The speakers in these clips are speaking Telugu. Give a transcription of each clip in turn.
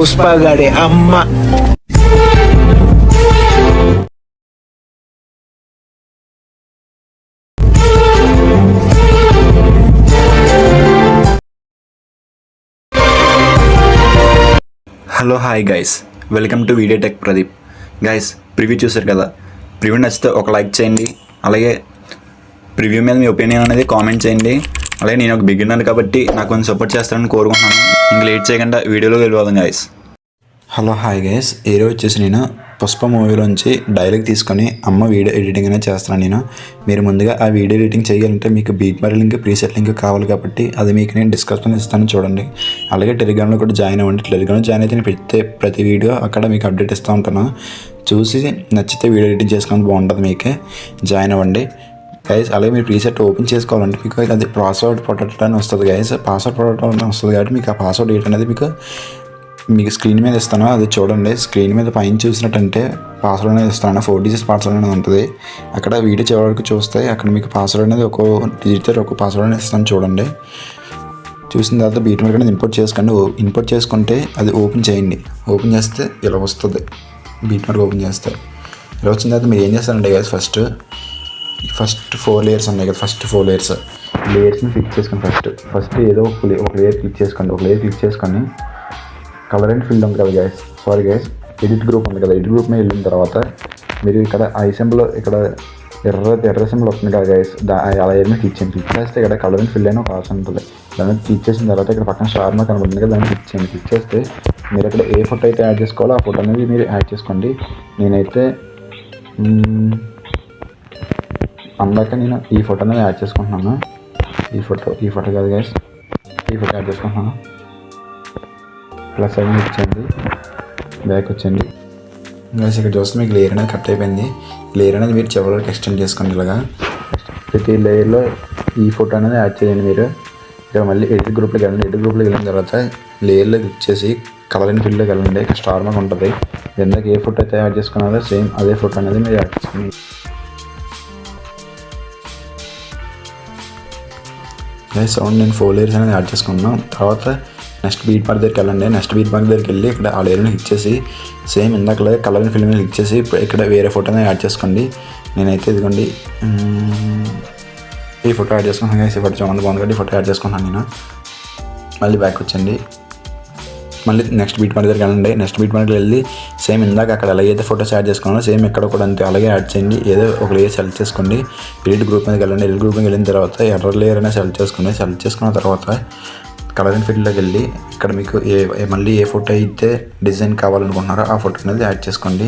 పుష్పగాడి అమ్మ. Hello hi guys, welcome to video tech Pradeep. Guys, preview చూసారు కదా. ప్రివ్యూ నచ్చితే ఒక లైక్ చేయండి. అలాగే ప్రివ్యూ మీద మీ ఒపీనియన్ అనేది కామెంట్ చేయండి. అలాగే నేను ఒక బిగినర్ కాబట్టి నాకు కొంచెం సపోర్ట్ చేస్తారని కోరుకుంటున్నాను. ఇంక లేట్ చేయకుండా వీడియోలో వెళ్ళిపోదాం గైస్. హలో హాయ్ గైస్, ఈరోజు వచ్చేసి నేను పుష్ప మూవీలోంచి డైలాగ్ తీసుకొని అమ్మ వీడియో ఎడిటింగ్ అనేది చేస్తున్నాను. మీరు ముందుగా ఆ వీడియో ఎడిటింగ్ చేయాలంటే మీకు బీట్మార్ లింక్, ప్రీసెట్ లింక్ కావాలి కాబట్టి అది మీకు నేను డిస్క్రిప్షన్లో ఇస్తాను, చూడండి. అలాగే టెలిగ్రామ్లో కూడా జాయిన్ అవ్వండి. టెలిగ్రామ్లో జాయిన్ అయితే నేను పెట్టే ప్రతి వీడియో అక్కడ మీకు అప్డేట్ ఇస్తూ ఉంటాను. చూసి నచ్చితే వీడియో ఎడిటింగ్ చేసుకుని బాగుంటుంది, మీకే జాయిన్ అవ్వండి గైస్. అలాగే మీరు ప్రీసెట్ ఓపెన్ చేసుకోవాలంటే మీకు అది పాస్వర్డ్ ప్రొటెక్ట్ అని వస్తుంది గైస్. పాస్వర్డ్ ప్రొటెక్ట్ అని వస్తుంది కాబట్టి మీకు ఆ పాస్వర్డ్ ఏంటనేది మీకు స్క్రీన్ మీద ఇస్తాను, అది చూడండి. స్క్రీన్ మీద పైన చూసినట్టంటే పాస్వర్డ్ అనేది ఇస్తాను. 4 డిజిట్స్ పాస్వర్డ్ అనేది ఉంటుంది. అక్కడ వీడియో చివరి వరకు చూస్తే అక్కడ మీకు పాస్వర్డ్ అనేది ఒక్కో డిజిట్ ఒక్కో పాస్వర్డ్ అనేది ఇస్తాను, చూడండి. చూసిన తర్వాత బీట్మార్క్ అనేది ఇంపోర్ట్ చేసుకోండి. ఇంపోర్ట్ చేసుకుంటే అది ఓపెన్ చేయండి. ఓపెన్ చేస్తే ఇలా వస్తుంది. బీట్మార్క్ ఓపెన్ చేస్తే ఇలా వచ్చిన తర్వాత మీరు ఏం చేస్తారంటే గైస్, ఫస్ట్ 4 లేయర్స్ ఉన్నాయి కదా. ఫస్ట్ 4 లేయర్స్ని క్లిక్ చేసుకోండి. ఫస్ట్ ఏదో ఒక లేయర్ క్లిక్ చేసుకొని కలర్ అండ్ ఫిల్ ఉంది కదా గైస్, ఎడిట్ గ్రూప్ ఉంది కదా. ఎడిట్ గ్రూప్ మీద వెళ్ళిన తర్వాత మీరు ఇక్కడ ఐ సింబల్, ఇక్కడ ఎర్ర సింబల్ వస్తుంది కదా గైస్, అలా ఏమైనా క్లిక్ చేస్తే ఇక్కడ కలర్ అండ్ ఫిల్ అయిన ఒక ఆప్షన్ ఉంటుంది. దాన్ని క్లిక్ చేసిన తర్వాత ఇక్కడ పక్కన స్టార్ మార్క్ కనబడుతుంది కదా, దాన్ని క్లిక్ చేస్తే మీరు ఇక్కడ ఏ ఫోటో అయితే యాడ్ చేసుకోవాలో ఆ ఫోటో అనేది మీరు యాడ్ చేసుకోండి. నేనైతే అందాక నేను ఈ ఫోటో అనేది యాడ్ చేసుకుంటున్నాను. ఈ ఫోటో కాదు గైస్, ఈ ఫోటో యాడ్ చేసుకుంటున్నాను. ప్లస్ అయినా ఇచ్చేయండి, బ్యాక్ వచ్చేయండి గైస్. ఇక్కడ చూస్తే మీకు లేయర్ అనేది కట్ అయిపోయింది. లేయర్ అనేది మీరు చివరి వరకు ఎక్స్టెండ్ చేసుకోండి. ఇలాగా ప్రతి లేయర్లో ఈ ఫోటో అనేది యాడ్ చేయండి. మీరు ఇక్కడ మళ్ళీ ఎడిట్ గ్రూప్లోకి వెళ్ళండి. ఎడిట్ గ్రూప్లోకి వెళ్ళిన తర్వాత లేయర్లో క్లిక్ చేసి కలర్ అండ్ ఫిల్లోకి వెళ్ళండి. ఇక్కడ స్టార్ మార్క్ ఉంటుంది. ఇందాక ఏ ఫోటో అయితే యాడ్ చేసుకున్నారో సేమ్ అదే ఫోటో అనేది మీరు యాడ్ చేసుకోండి గైస్. నేను 4 లేయర్స్ అనేది యాడ్ చేసుకున్నాను. తర్వాత నెక్స్ట్ బీట్మార్క్ దగ్గరికి వెళ్ళండి. నెక్స్ట్ బీట్మార్క్ దగ్గరికి వెళ్ళి ఇక్కడ ఆ లేయర్ని క్లిక్ చేసి సేమ్ ఇందాకలే కలర్ అండ్ ఫిల్మ్ క్లిక్ చేసి ఇక్కడ వేరే ఫోటోని యాడ్ చేసుకోండి. నేనైతే ఇదిగోండి ఈ ఫోటో యాడ్ చేసుకుంటాను గైస్. ఈ ఫోటో చాలా బాగుంది కాబట్టి ఈ ఫోటో యాడ్ చేసుకుంటాను నేను. మళ్ళీ బ్యాక్ వచ్చండి. మళ్ళీ నెక్స్ట్ బీట్మార్క్ దగ్గరికి వెళ్ళండి. నెక్స్ట్ బీట్మార్క్కి వెళ్ళి సేమ్ ఇందాక అక్కడ ఎలాగైతే ఫోటోస్ యాడ్ చేసుకున్నానో సేమ్ ఇక్కడ కూడా అంతే అలాగే యాడ్ చేయండి. ఏదో ఒక లేయర్ సెలెక్ట్ చేసుకోండి. ఎడిట్ గ్రూప్ మీదకి వెళ్ళండి. ఎడిట్ గ్రూప్ మీదకి వెళ్ళిన తర్వాత ఎర్ర లేయర్ అనేది సెలెక్ట్ చేసుకోండి. సెలెక్ట్ చేసుకున్న తర్వాత కలర్ అండ్ ఫిల్లోకి వెళ్ళి ఇక్కడ మీకు మళ్ళీ ఏ ఫోటో అయితే డిజైన్ కావాలనుకుంటున్నారో ఆ ఫోటో అనేది యాడ్ చేసుకోండి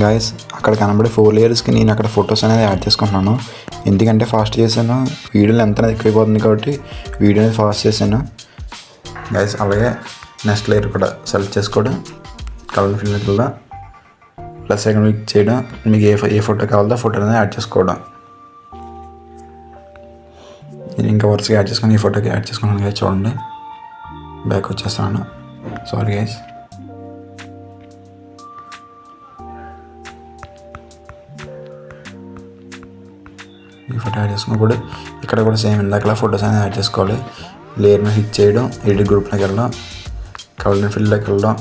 గాయస్. అక్కడ కనబడే 4 లేయర్స్కి నేను అక్కడ ఫొటోస్ అనేది యాడ్ చేసుకుంటున్నాను. ఎందుకంటే ఫాస్ట్ చేశాను, వీడియోలో ఎంత అనేది ఎక్కువైపోతుంది కాబట్టి వీడియో అనేది ఫాస్ట్ చేశాను గాయస్. అలాగే నెక్స్ట్ లేయర్ కూడా సెలెక్ట్ చేసుకోవడం, కలర్ అండ్ ఫిల్లోకి వెళ్ళడం, ప్లస్ సెకండ్ క్లిక్ చేయడం, మీకు ఏ ఫోటో కావాలో ఆ ఫోటో అనేది యాడ్ చేసుకోవడం. నేను ఇంకా వరుసగా యాడ్ చేసుకుని ఈ ఫోటోకి యాడ్ చేసుకున్నాను గైస్, చూడండి. బ్యాక్ వచ్చేస్తాను, సారీ గైస్. ఈ ఫోటో యాడ్ చేసుకున్నప్పుడు ఇక్కడ కూడా సేమ్ ఇందాకలా ఫొటోస్ అనేది యాడ్ చేసుకోవాలి. లేయర్ని క్లిక్ చేయడం, ఎడిట్ గ్రూప్లోకి వెళ్ళడం, కలర్ అండ్ ఫిల్లోకి వెళ్ళడం,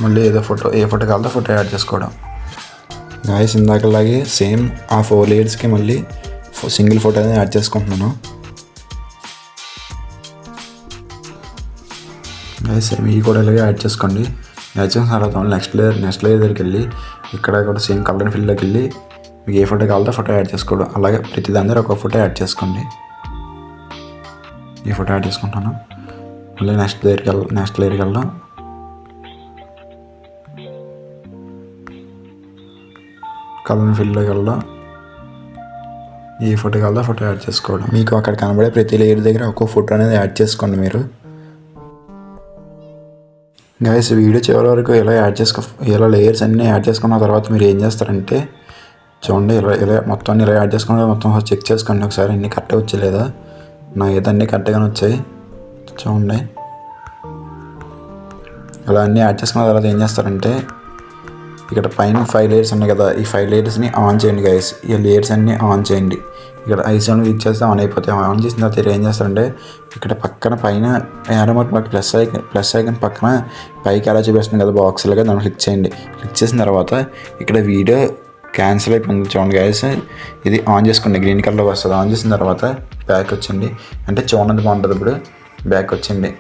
మళ్ళీ ఏ ఫోటో కావాలో ఫోటో యాడ్ చేసుకోవడం గాయస్. ఇందాకలాగే సేమ్ ఆ 4 లేయర్స్కి మళ్ళీ సింగిల్ ఫోటో అనేది యాడ్ చేసుకుంటున్నాను గైస్. సేమ్ ఇవి కూడా ఇలాగే యాడ్ చేసుకోండి. యాడ్ చేసిన తర్వాత నెక్స్ట్ లేయర్ దగ్గరికి వెళ్ళి ఇక్కడ కూడా సేమ్ కలర్ అండ్ ఫిల్లోకి వెళ్ళి మీకు ఏ ఫోటో కావాలో ఫోటో యాడ్ చేసుకోవడం. అలాగే ప్రతి దాని దగ్గర ఒక ఫోటో యాడ్ చేసుకోండి. ఈ ఫోటో యాడ్ చేసుకుంటాను. మళ్ళీ నెక్స్ట్ లేయర్కి వెళ్దాం. కలర్ అండ్ ఫిల్లోకి వెళ్దాం. ఏ ఫోటో కావాలో ఫోటో యాడ్ చేసుకోవడం. మీకు అక్కడ కనబడే ప్రతి లేయర్ దగ్గర ఒక్కో ఫోటో అనేది యాడ్ చేసుకోండి మీరు గైస్. వీడియో చివరి వరకు ఇలా లేయర్స్ అన్నీ యాడ్ చేసుకున్న తర్వాత మీరు ఏం చేస్తారంటే చూడండి, ఇలా మొత్తం ఇలా యాడ్ చేసుకుని మొత్తం చెక్ చేసుకోండి ఒకసారి అన్నీ కరెక్ట్గా వచ్చేలేదా. నా ఏదన్నీ కరెక్ట్గానే వచ్చాయి చూడండి. ఇలా అన్నీ యాడ్ చేసుకున్న తర్వాత ఏం చేస్తారంటే ఇక్కడ పైన 5 లేయర్స్ ఉన్నాయి కదా, ఈ 5 లేయర్స్ని ఆన్ చేయండి గైస్. ఈ లేయర్స్ అన్నీ ఆన్ చేయండి. ఇక్కడ ఐసోన్ క్లిక్ చేస్తే ఆన్ అయిపోతాయి. ఆన్ చేసిన తర్వాత ఏం చేస్తారంటే ఇక్కడ పక్కన పైన యారో మార్క్ మాకు ప్లస్ ఐకన్ పక్కన పైకి ఎలా చూపిస్తుంది కదా బాక్స్లుగా, దాన్ని క్లిక్ చేయండి. క్లిక్ చేసిన తర్వాత ఇక్కడ వీడియో క్యాన్సిల్ అయిపోయింది చూడండి గైస్. ఇది ఆన్ చేసుకోండి, గ్రీన్ కలర్లో వస్తుంది. ఆన్ చేసిన తర్వాత బ్యాక్ వచ్చింది, అంటే చూడండి బాగుంటుంది. ఇప్పుడు బ్యాక్ వచ్చింది,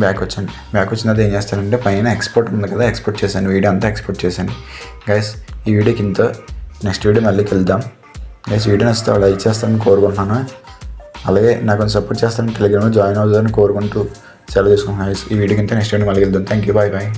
బ్యాక్ వచ్చింది. బ్యాక్ వచ్చిన తర్వాత ఏం చేస్తానంటే పైన ఎక్స్పోర్ట్ ఉంది కదా, ఎక్స్పోర్ట్ చేశాను. వీడియో అంతా ఎక్స్పోర్ట్ చేశాను గైస్. ఈ వీడియోకి ఇంత, నెక్స్ట్ వీడియో మళ్ళీ వెళ్దాం గైస్. వీడియో నచ్చితే లైక్ చేస్తారని కోరుకుంటున్నాను. అలాగే నాకు కొంచెం సపోర్ట్ చేస్తారని టెలిగ్రామ్లో జాయిన్ అవుతారని కోరుకుంటూ సెలవు తీసుకుంటున్నాను గైస్. ఈ వీడియోకి ఇంత, నెక్స్ట్ వీడియో మళ్ళీ వెళ్దాం. Thank you, bye bye.